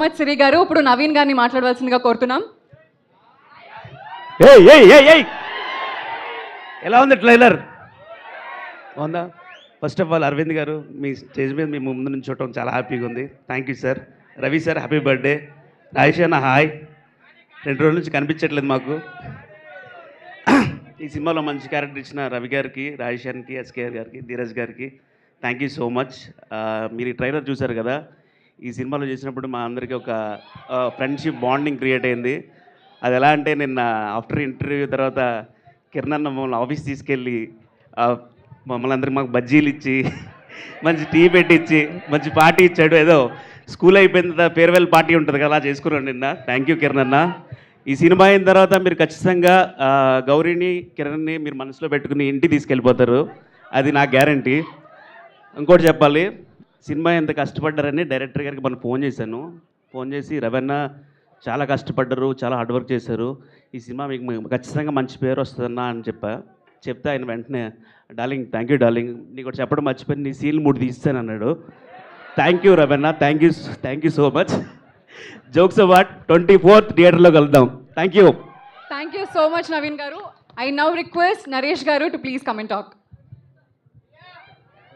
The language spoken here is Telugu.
మచ్ సిరి గారు. ఇప్పుడు నవీన్ గారిని మాట్లాడవలసిందిగా కోరుతున్నాం. ఎలా ఉంది ట్రైలర్? బాగుందా? ఫస్ట్ ఆఫ్ ఆల్ అరవింద్ గారు, మీ స్టేజ్ మీద మీ ముందు నుంచి చూడటం చాలా హ్యాపీగా ఉంది. Thank you sir. Ravi sir, happy birthday. Rajesh అన్న హాయ్. 2 రోజుల నుంచి కనిపించట్లేదు మాకు. ఈ సినిమాలో మంచి క్యారెక్టర్ ఇచ్చిన రవి గారికి, రాజేష్ అన్నకి, ఎస్కేఆర్ గారికి, ధీరజ్ గారికి థ్యాంక్ యూ సో మచ్. మీరు ఈ ట్రైలర్ చూశారు కదా, ఈ సినిమాలో చేసినప్పుడు మా అందరికీ ఒక ఫ్రెండ్షిప్ బాండింగ్ క్రియేట్ అయింది. అది ఎలా అంటే, నిన్న ఆఫ్టర్ ఇంటర్వ్యూ తర్వాత కిరణ్ అన్న మమ్మల్ని ఆఫీస్ తీసుకెళ్ళి మమ్మల్ని అందరికి మాకు బజ్జీలు ఇచ్చి మంచి టీ పెట్టించి మంచి పార్టీ ఇచ్చాడు. ఏదో స్కూల్ అయిపోయిన తర్వాత ఫేర్వెల్ పార్టీ ఉంటుంది కదా, అలా చేసుకున్నాను నిన్న. థ్యాంక్ యూ కిరణ్ అన్న. ఈ సినిమా అయిన తర్వాత మీరు ఖచ్చితంగా గౌరీని, కిరణ్ని మీరు మనసులో పెట్టుకుని ఇంటికి తీసుకెళ్ళిపోతారు, అది నా గ్యారంటీ. ఇంకోటి చెప్పాలి, సినిమా ఎంత కష్టపడ్డారని డైరెక్టర్ గారికి మనం ఫోన్ చేశాను. ఫోన్ చేసి రవణ చాలా కష్టపడ్డారు, చాలా హార్డ్ వర్క్ చేశారు, ఈ సినిమా మీకు ఖచ్చితంగా మంచి పేరు వస్తుందన్నా అని చెప్తే ఆయన వెంటనే డార్లింగ్, థ్యాంక్ యూ డార్లింగ్, నీకు ఒకటి చెప్పడం మర్చిపోయి నీ సీన్ 3 తీస్తాను అన్నాడు. Thank you Ravana, thank you so much. Jokes award 24th థియేటర్లో కలుద్దాం. Thank you so much Naveen గారు. ఐ నౌ రిక్వెస్ట్ నరేష్ గారు to please come and talk.